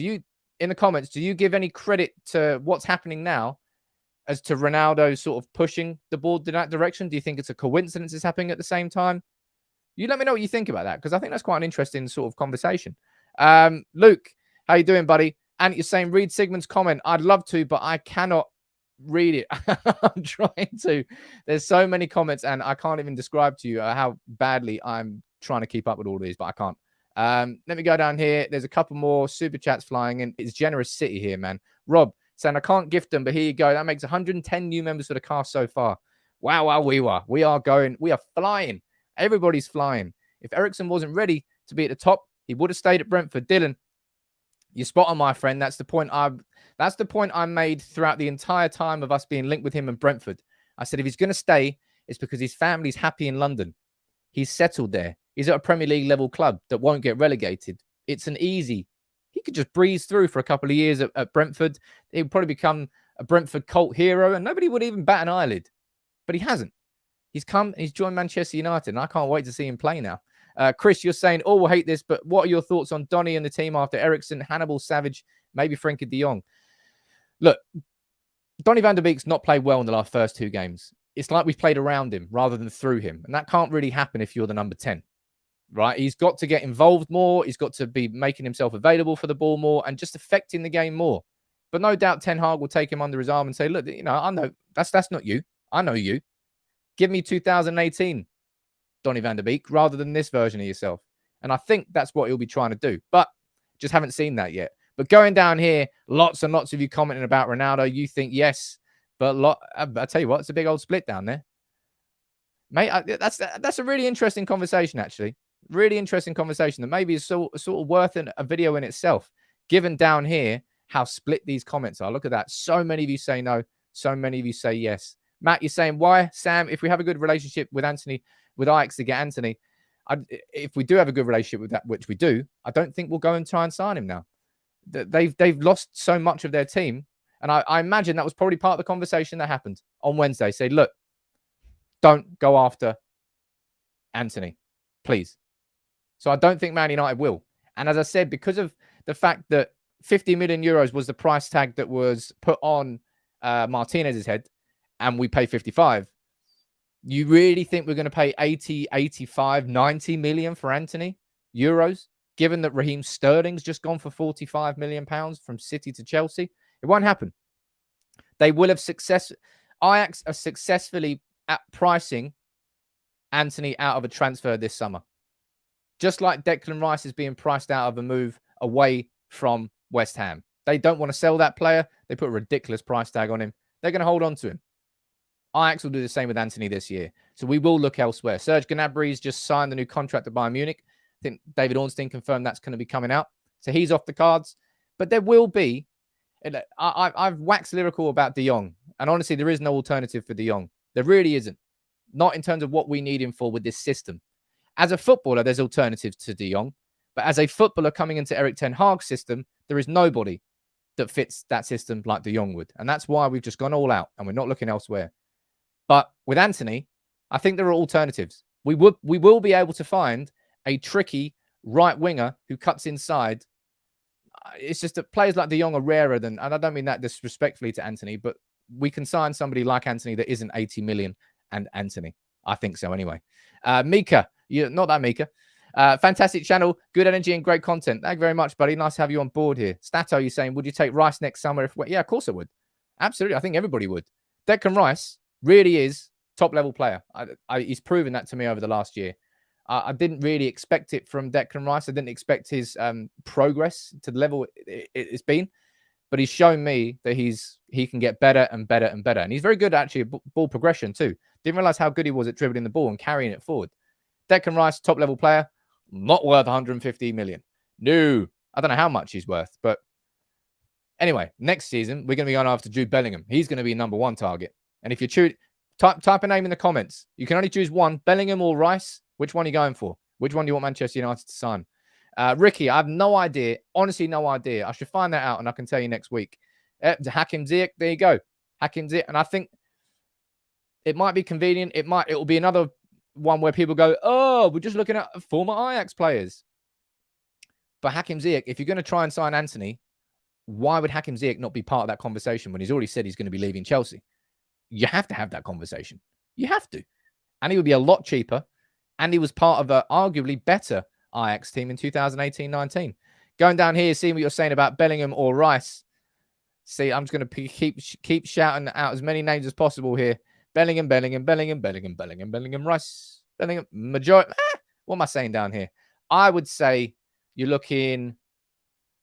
C: In the comments, do you give any credit to what's happening now as to Ronaldo sort of pushing the board in that direction? Do you think it's a coincidence it's happening at the same time? You let me know what you think about that, because I think that's quite an interesting sort of conversation. Luke, how you doing, buddy? And you're saying read Sigmund's comment. I'd love to, but I cannot read it. I'm trying to. There's so many comments, and I can't even describe to you how badly I'm trying to keep up with all these, but I can't. Let me go down here. There's a couple more super chats flying in. It's Generous City here, man. Rob saying, I can't gift them, but here you go. That makes 110 new members for the cast so far. Wow, we are going. We are flying. Everybody's flying. If Eriksen wasn't ready to be at the top, he would have stayed at Brentford. Dylan, you're spot on, my friend. That's the point I made throughout the entire time of us being linked with him and Brentford. I said, if he's going to stay, it's because his family's happy in London. He's settled there. He's at a Premier League level club that won't get relegated. It's an easy. He could just breeze through for a couple of years at Brentford. He would probably become a Brentford cult hero, and nobody would even bat an eyelid. But he hasn't. He's come and he's joined Manchester United, and I can't wait to see him play now. Chris, you're saying, we'll hate this, but what are your thoughts on Donny and the team after Eriksen, Hannibal, Savage, maybe Frenkie de Jong? Look, Donny van der Beek's not played well in the last first 2 games. It's like we've played around him rather than through him. And that can't really happen if you're the number 10, right? He's got to get involved more. He's got to be making himself available for the ball more and just affecting the game more. But no doubt Ten Hag will take him under his arm and say, look, I know that's not you. I know you. Give me 2018 Donny van der Beek rather than this version of yourself. And I think that's what he'll be trying to do. But just haven't seen that yet. But going down here, lots and lots of you commenting about Ronaldo. You think yes, but I tell you what, it's a big old split down there. Mate, that's a really interesting conversation, actually. Really interesting conversation that maybe is sort of worth a video in itself, given down here how split these comments are. Look at that. So many of you say no. So many of you say yes. Matt, you're saying, why, Sam, if we have a good relationship with Ajax to get Anthony, if we do have a good relationship with that, which we do, I don't think we'll go and try and sign him now. They've lost so much of their team. And I imagine that was probably part of the conversation that happened on Wednesday. Say, look, don't go after Anthony, please. So I don't think Man United will. And as I said, because of the fact that 50 million euros was the price tag that was put on Martinez's head, and we pay 55, you really think we're going to pay 80, 85, 90 million for Anthony euros, given that Raheem Sterling's just gone for 45 million pounds from City to Chelsea? It won't happen. They will have Ajax are successfully at pricing Anthony out of a transfer this summer. Just like Declan Rice is being priced out of a move away from West Ham. They don't want to sell that player. They put a ridiculous price tag on him. They're going to hold on to him. Ajax will do the same with Anthony this year. So we will look elsewhere. Serge Gnabry's just signed the new contract at Bayern Munich. I think David Ornstein confirmed that's going to be coming out. So he's off the cards. But there will be... I've waxed lyrical about De Jong. And honestly, there is no alternative for De Jong. There really isn't. Not in terms of what we need him for with this system. As a footballer, there's alternatives to De Jong. But as a footballer coming into Erik ten Hag's system, there is nobody that fits that system like De Jong would. And that's why we've just gone all out and we're not looking elsewhere. But with Anthony, I think there are alternatives. We will be able to find a tricky right winger who cuts inside. It's just that players like De Jong are rarer than, and I don't mean that disrespectfully to Anthony, but we can sign somebody like Anthony that isn't 80 million and Anthony. I think so anyway. Mika, not that Mika. Fantastic channel, good energy and great content. Thank you very much, buddy. Nice to have you on board here. Stato, you're saying, would you take Rice next summer? Yeah, of course I would. Absolutely. I think everybody would. Declan Rice really is top-level player. He's proven that to me over the last year. I didn't really expect it from Declan Rice. I didn't expect his progress to the level it's been. But he's shown me that he can get better and better and better. And he's very good, actually, at ball progression, too. Didn't realize how good he was at dribbling the ball and carrying it forward. Declan Rice, top-level player, not worth 150 million. No, I don't know how much he's worth. But anyway, next season, we're going to be going after Jude Bellingham. He's going to be number one target. And if you choose, type a name in the comments. You can only choose one, Bellingham or Rice. Which one are you going for? Which one do you want Manchester United to sign? Ricky, I have no idea. Honestly, no idea. I should find that out and I can tell you next week. Hakim Ziyech, there you go. Hakim Ziyech. And I think it might be convenient. It will be another one where people go, oh, we're just looking at former Ajax players. But Hakim Ziyech, if you're going to try and sign Anthony, why would Hakim Ziyech not be part of that conversation when he's already said he's going to be leaving Chelsea? You have to have that conversation. You have to. And he would be a lot cheaper. And he was part of an arguably better Ajax team in 2018-19. Going down here, seeing what you're saying about Bellingham or Rice. See, I'm just going to keep shouting out as many names as possible here. Bellingham, Rice, Bellingham, majority. What am I saying down here? I would say you're looking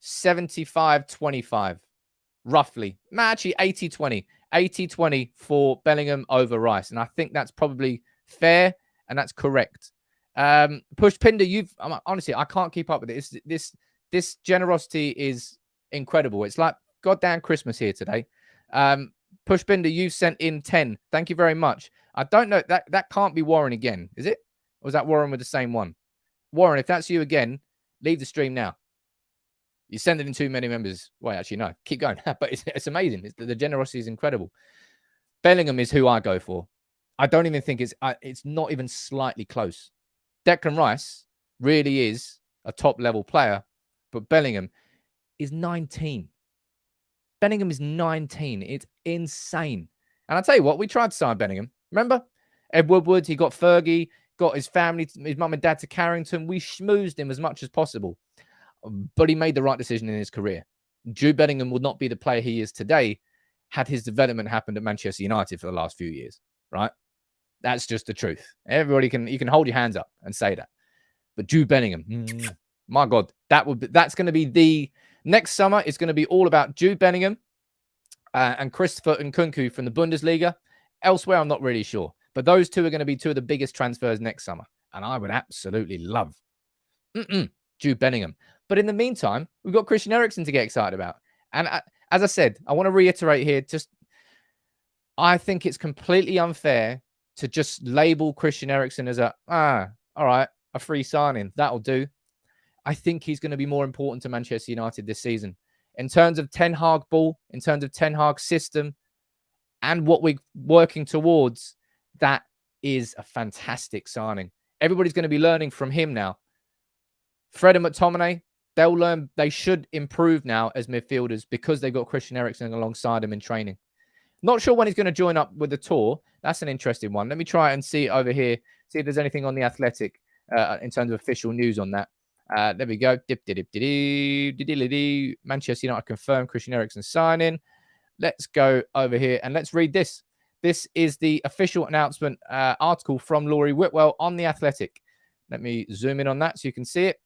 C: 75-25, roughly. Actually, 80-20. 80-20 for Bellingham over Rice. And I think that's probably fair and that's correct. Push Pinder, honestly, I can't keep up with it. This generosity is incredible. It's like goddamn Christmas here today. Push Pinder, you've sent in 10. Thank you very much. I don't know. That can't be Warren again, is it? Or was that Warren with the same one? Warren, if that's you again, leave the stream now. You send it in too many members. Well, actually, no. Keep going. But it's amazing. The generosity is incredible. Bellingham is who I go for. I don't even think it's not even slightly close. Declan Rice really is a top-level player, but Bellingham is 19. Bellingham is 19. It's insane. And I'll tell you what, we tried to sign Bellingham. Remember? Ed Woodward, he got Fergie, got his family, his mum and dad to Carrington. We schmoozed him as much as possible. But he made the right decision in his career. Jude Bellingham would not be the player he is today had his development happened at Manchester United for the last few years, right? That's just the truth. Everybody you can hold your hands up and say that. But Jude Bellingham, my God, that's going to be the next summer. It's going to be all about Jude Bellingham and Christopher Nkunku from the Bundesliga. Elsewhere, I'm not really sure. But those two are going to be two of the biggest transfers next summer. And I would absolutely love Jude Bellingham. But in the meantime, we've got Christian Eriksen to get excited about. And as I said, I want to reiterate here, I think it's completely unfair to just label Christian Eriksen as all right, a free signing. That'll do. I think he's going to be more important to Manchester United this season. In terms of Ten Hag ball, in terms of Ten Hag system, and what we're working towards, that is a fantastic signing. Everybody's going to be learning from him now. Fred and McTominay, they'll learn. They should improve now as midfielders because they've got Christian Eriksen alongside him in training. Not sure when he's going to join up with the tour. That's an interesting one. Let me try and see over here, see if there's anything on the Athletic in terms of official news on that. There we go. Manchester United confirmed Christian Eriksen signing. Let's go over here and let's read this. This is the official announcement article from Laurie Whitwell on the Athletic. Let me zoom in on that so you can see it.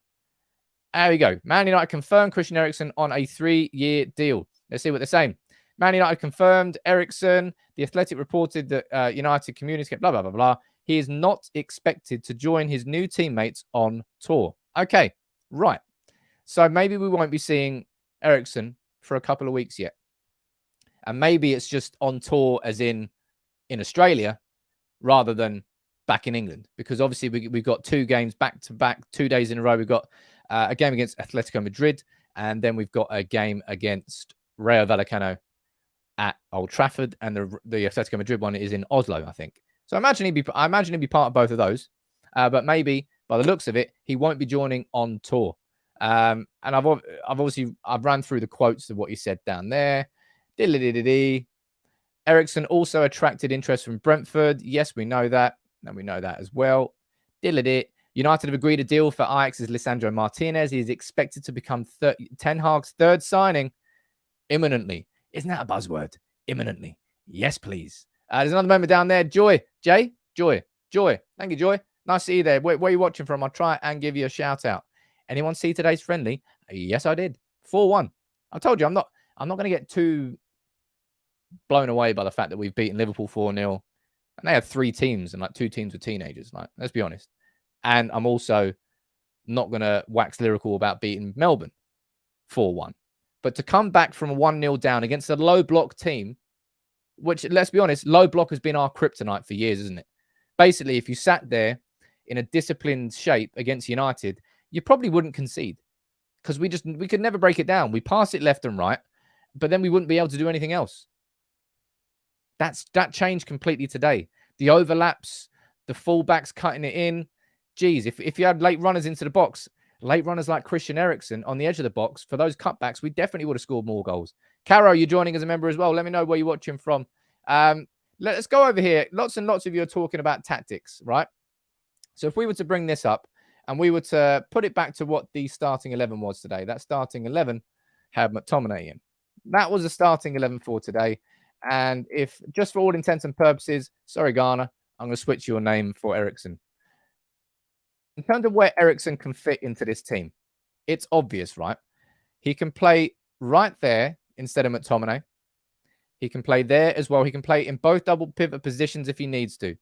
C: There we go. Man United confirmed Christian Eriksen on a 3-year deal. Let's see what they're saying. Man United confirmed Eriksen. The Athletic reported that United communicated, blah, blah, blah, blah. He is not expected to join his new teammates on tour. Okay, right. So maybe we won't be seeing Eriksen for a couple of weeks yet. And maybe it's just on tour as in Australia rather than back in England. Because obviously we've got 2 games back-to-back, 2 days in a row. We've got a game against Atletico Madrid, and then we've got a game against Rayo Vallecano at Old Trafford, and the Atletico Madrid one is in Oslo, I think. So I imagine he'd be part of both of those. But maybe by the looks of it, he won't be joining on tour. And I've ran through the quotes of what he said down there. Eriksen also attracted interest from Brentford. Yes, we know that. And we know that as well. United have agreed a deal for Ajax's Lisandro Martinez. He is expected to become Ten Hag's 3rd signing imminently. Isn't that a buzzword? Imminently. Yes, please. There's another member down there. Joy. Jay? Joy. Thank you, Joy. Nice to see you there. Where are you watching from? I'll try and give you a shout out. Anyone see today's friendly? Yes, I did. 4-1. I told you I'm not going to get too blown away by the fact that we've beaten Liverpool 4-0. And they had 3 teams and like 2 teams with teenagers. Like, let's be honest. And I'm also not going to wax lyrical about beating Melbourne 4-1. But to come back from 1-0 down against a low block team, which, let's be honest, low block has been our kryptonite for years, isn't it? Basically, if you sat there in a disciplined shape against United, you probably wouldn't concede because we could never break it down. We pass it left and right, but then we wouldn't be able to do anything else. That changed completely today. The overlaps, the fullbacks cutting it in. Geez, if you had late runners into the box, late runners like Christian Eriksen on the edge of the box, for those cutbacks, we definitely would have scored more goals. Caro, you're joining as a member as well. Let me know where you're watching from. Let's go over here. Lots and lots of you are talking about tactics, right? So if we were to bring this up and we were to put it back to what the starting 11 was today, that starting 11 had McTominay in. That was the starting 11 for today. And if, just for all intents and purposes, sorry, Ghana, I'm going to switch your name for Eriksen. In terms of where Eriksen can fit into this team, it's obvious, right? He can play right there instead of McTominay. He can play there as well. He can play in both double pivot positions if he needs to.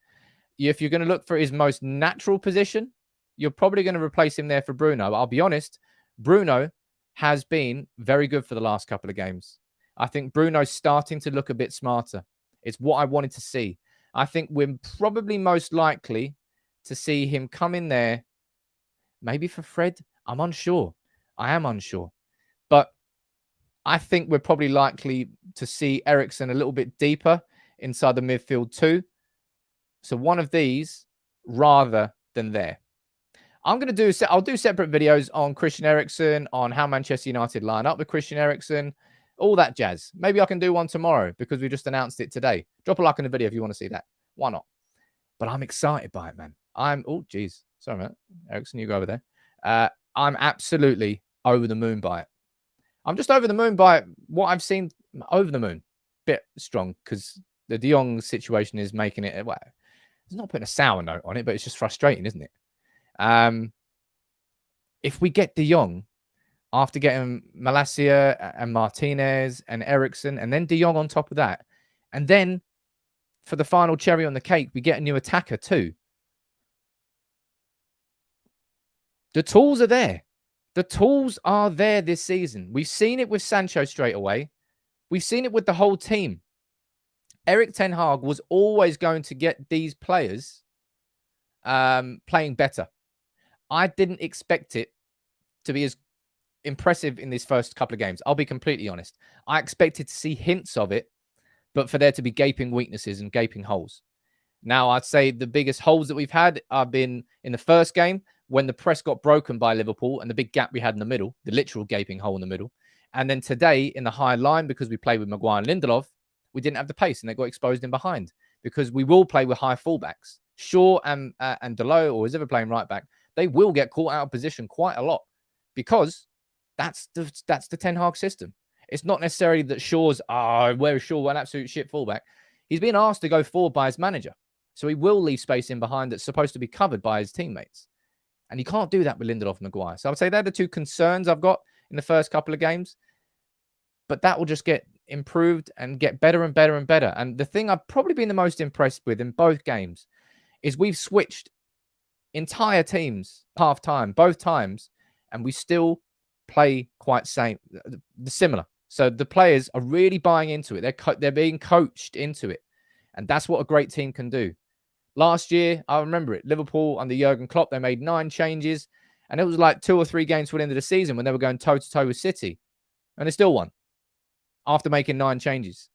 C: If you're going to look for his most natural position, you're probably going to replace him there for Bruno. But I'll be honest, Bruno has been very good for the last couple of games. I think Bruno's starting to look a bit smarter. It's what I wanted to see. I think we're probably most likely to see him come in there, maybe for Fred. I'm unsure. I am unsure. But I think we're probably likely to see Eriksen a little bit deeper inside the midfield too. So one of these rather than there. I'll do separate videos on Christian Eriksen, on how Manchester United line up with Christian Eriksen, all that jazz. Maybe I can do one tomorrow because we just announced it today. Drop a like in the video if you want to see that. Why not? But I'm excited by it, man. Oh, geez. Sorry, man. Eriksen, you go over there. I'm absolutely over the moon by it. I'm just over the moon by what I've seen. Over the moon. Bit strong because the De Jong situation is making it. Well, it's not putting a sour note on it, but it's just frustrating, isn't it? If we get De Jong after getting Malacia and Martinez and Eriksen, and then De Jong on top of that, and then for the final cherry on the cake, we get a new attacker too. The tools are there. The tools are there this season. We've seen it with Sancho straight away. We've seen it with the whole team. Erik ten Hag was always going to get these players playing better. I didn't expect it to be as impressive in these first couple of games. I'll be completely honest. I expected to see hints of it, but for there to be gaping weaknesses and gaping holes. Now, I'd say the biggest holes that we've had have been in the first game when the press got broken by Liverpool and the big gap we had in the middle, the literal gaping hole in the middle. And then today in the high line, because we played with Maguire and Lindelof, we didn't have the pace and they got exposed in behind because we will play with high fullbacks. Shaw and Delo, or whoever playing right back, they will get caught out of position quite a lot because that's the Ten Hag system. It's not necessarily that Shaw's, where is Shaw, an absolute shit fullback. He's been asked to go forward by his manager. So he will leave space in behind that's supposed to be covered by his teammates. And you can't do that with Lindelof and Maguire. So I would say they're the two concerns I've got in the first couple of games. But that will just get improved and get better and better and better. And the thing I've probably been the most impressed with in both games is we've switched entire teams half-time, both times, and we still play quite similar. So the players are really buying into it. They're being coached into it. And that's what a great team can do. Last year, I remember it, Liverpool under Jurgen Klopp, they made 9 changes. And it was like 2 or 3 games for the end of the season when they were going toe-to-toe with City. And they still won after making 9 changes.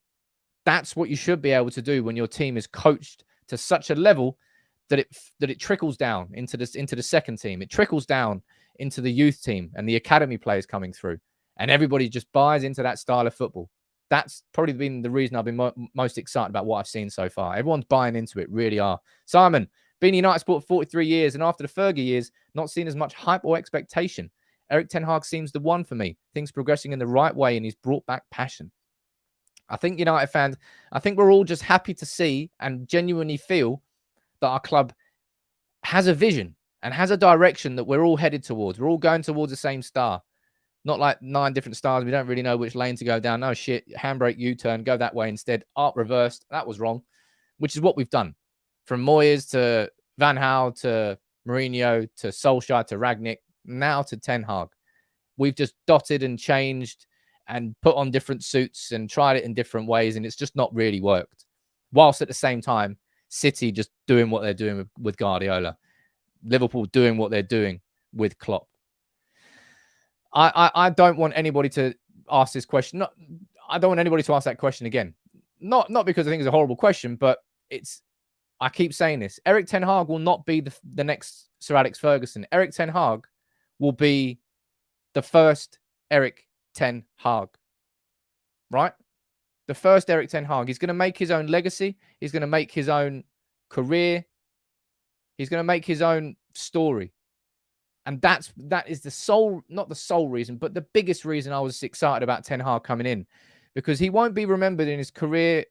C: That's what you should be able to do when your team is coached to such a level that it trickles down into the second team. It trickles down into the youth team and the academy players coming through. And everybody just buys into that style of football. That's probably been the reason I've been most excited about what I've seen so far. Everyone's buying into it, really are. Simon, been in United sport for 43 years, and after the Fergie years, not seen as much hype or expectation. Erik ten Hag seems the one for me. Things progressing in the right way, and he's brought back passion. I think United fans, I think we're all just happy to see and genuinely feel that our club has a vision and has a direction that we're all headed towards. We're all going towards the same star. Not like 9 different stars. We don't really know which lane to go down. No shit. Handbrake, U-turn, go that way instead. Art reversed. That was wrong, which is what we've done. From Moyes to Van Gaal to Mourinho to Solskjaer to Ragnick, now to Ten Hag. We've just dotted and changed and put on different suits and tried it in different ways, and it's just not really worked. Whilst at the same time, City just doing what they're doing with Guardiola. Liverpool doing what they're doing with Klopp. I don't want anybody to ask this question. I don't want anybody to ask that question again. Not because I think it's a horrible question, but I keep saying this. Erik ten Hag will not be the next Sir Alex Ferguson. Erik ten Hag will be the first Erik ten Hag. Right? The first Erik ten Hag. He's going to make his own legacy. He's going to make his own career. He's going to make his own story. And that is not the sole reason, but the biggest reason I was excited about Ten Hag coming in. Because he won't be remembered in his career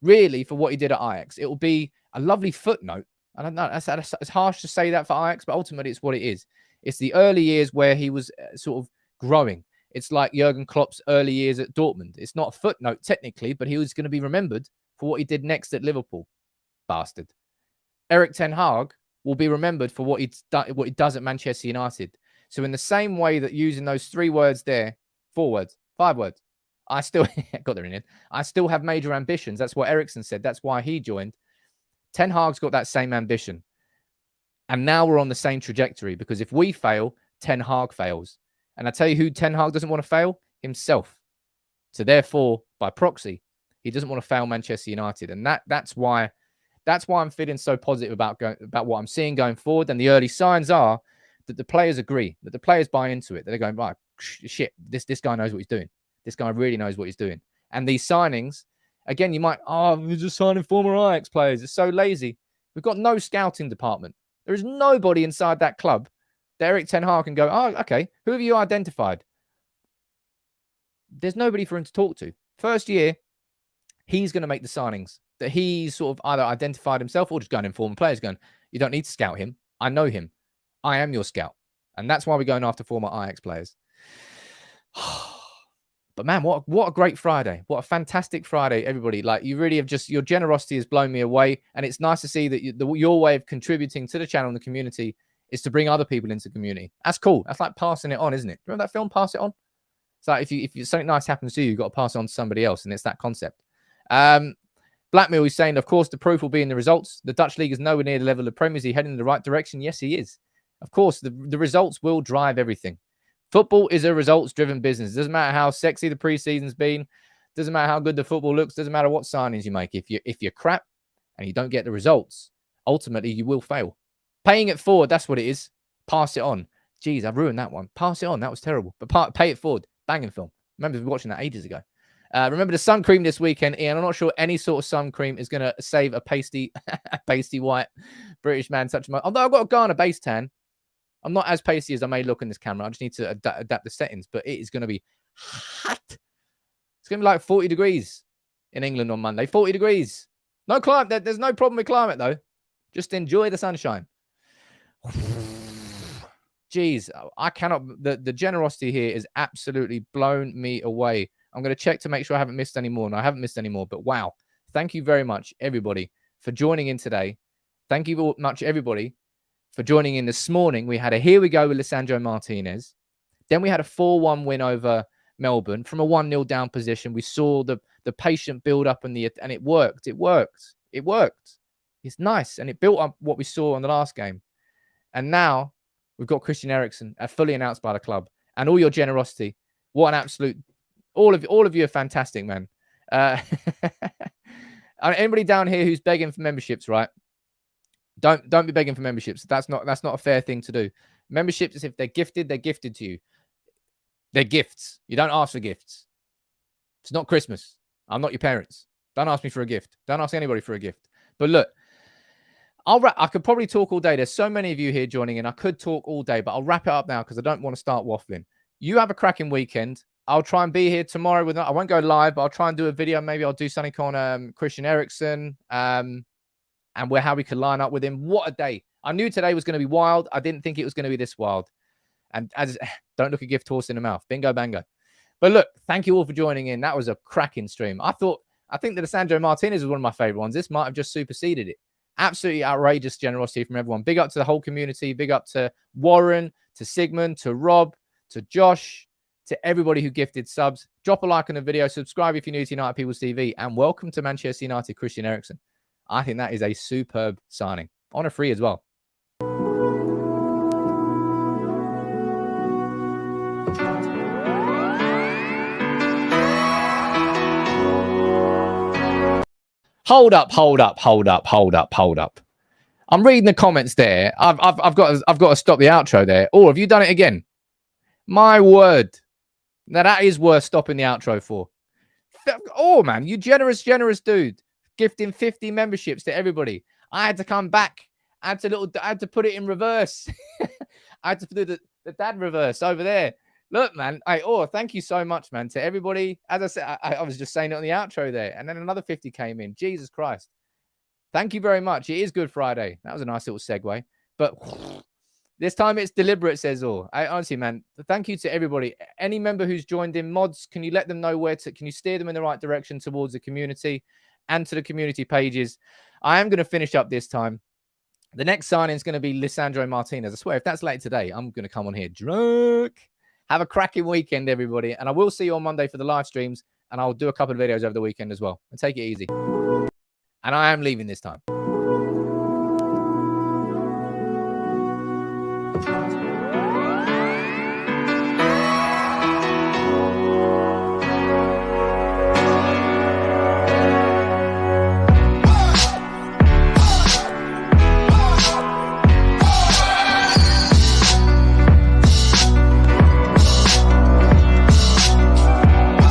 C: really for what he did at Ajax. It will be a lovely footnote. I don't know. It's harsh to say that for Ajax, but ultimately it's what it is. It's the early years where he was sort of growing. It's like Jurgen Klopp's early years at Dortmund. It's not a footnote technically, but he was going to be remembered for what he did next at Liverpool. Bastard. Erik ten Hag will be remembered for what he does at Manchester United. So in the same way that using those 3 words there, 4 words, 5 words, I still got there in it. I still have major ambitions. That's what Eriksen said. That's why he joined. Ten Hag's got that same ambition. And now we're on the same trajectory because if we fail, Ten Hag fails. And I tell you who Ten Hag doesn't want to fail? Himself. So therefore, by proxy, he doesn't want to fail Manchester United. And that's why I'm feeling so positive about what I'm seeing going forward. And the early signs are that the players agree, that the players buy into it. That they're going, right, shit, this guy knows what he's doing. This guy really knows what he's doing. And these signings, again, you might, we're just signing former Ajax players. It's so lazy. We've got no scouting department. There is nobody inside that club that Erik ten Hag can go, okay, who have you identified? There's nobody for him to talk to. First year, he's going to make the signings that he's sort of either identified himself or just going to inform players going, you don't need to scout him. I know him. I am your scout. And that's why we're going after former Ajax players. But man, what a great Friday. What a fantastic Friday, everybody. Like, you really have just, your generosity has blown me away. And it's nice to see that your way of contributing to the channel and the community is to bring other people into the community. That's cool. That's like passing it on, isn't it? Remember that film, Pass It On? It's like if something nice happens to you, you've got to pass it on to somebody else. And it's that concept. Blackmill is saying, of course, the proof will be in the results. The Dutch league is nowhere near the level of Premier. Is he heading in the right direction? Yes, he is. Of course, the results will drive everything. Football is a results-driven business. It doesn't matter how sexy the preseason's been. Doesn't matter how good the football looks. Doesn't matter what signings you make. If you're crap and you don't get the results, ultimately you will fail. Paying it forward, that's what it is. Pass it on. Jeez, I've ruined that one. Pass it on. That was terrible. But pay it forward. Banging film. Remember watching that ages ago. Remember the sun cream this weekend, Ian. I'm not sure any sort of sun cream is going to save a pasty white British man such a. Although I've got a Ghana base tan. I'm not as pasty as I may look in this camera. I just need to adapt the settings. But it is going to be hot. It's going to be like 40 degrees in England on Monday. 40 degrees. No climate. There's no problem with climate, though. Just enjoy the sunshine. Jeez, I cannot. The generosity here has absolutely blown me away. I'm going to check to make sure I haven't missed any more. No, I haven't missed any more. But wow, thank you very much, everybody, for joining in today. Thank you very much, everybody, for joining in this morning. We had a here we go with Lisandro Martinez. Then we had a 4-1 win over Melbourne from a 1-0 down position. We saw the patient build up and it worked. It worked. It worked. It's nice. And it built up what we saw on the last game. And now we've got Christian Eriksen, fully announced by the club. And all your generosity. What an absolute... All of you are fantastic, man. Anybody down here who's begging for memberships, right? Don't be begging for memberships. That's not a fair thing to do. Memberships is if they're gifted to you. They're gifts. You don't ask for gifts. It's not Christmas. I'm not your parents. Don't ask me for a gift. Don't ask anybody for a gift. But look, I could probably talk all day. There's so many of you here joining in. I could talk all day, but I'll wrap it up now because I don't want to start waffling. You have a cracking weekend. I'll try and be here tomorrow I won't go live, but I'll try and do a video. Maybe I'll do something on Christian Eriksen and how we could line up with him. What a day. I knew today was going to be wild. I didn't think it was going to be this wild. And don't look a gift horse in the mouth. Bingo, bango. But look, thank you all for joining in. That was a cracking stream. I think that Lisandro Martinez was one of my favorite ones. This might have just superseded it. Absolutely outrageous generosity from everyone. Big up to the whole community. Big up to Warren, to Sigmund, to Rob, to Josh, to everybody who gifted subs. Drop a like on the video. Subscribe if you're new to United People's TV. And welcome to Manchester United, Christian Eriksen. I think that is a superb signing. On a free as well. Hold up. I'm reading the comments there. I've got to stop the outro there. Oh, have you done it again? My word. Now that is worth stopping the outro for. Oh man, you generous dude. Gifting 50 memberships to everybody. I had to come back. I had to put it in reverse. I had to do the dad reverse over there. Look, man. Thank you so much, man, to everybody. As I said, I was just saying it on the outro there, and then another 50 came in. Jesus Christ. Thank you very much. It is Good Friday. That was a nice little segue. But this time it's deliberate, says all. Honestly, man, thank you to everybody. Any member who's joined in, mods, can you let them know can you steer them in the right direction towards the community and to the community pages? I am going to finish up this time. The next signing is going to be Lisandro Martinez. I swear, if that's late today, I'm going to come on here drunk. Have a cracking weekend, everybody. And I will see you on Monday for the live streams. And I'll do a couple of videos over the weekend as well. And take it easy. And I am leaving this time.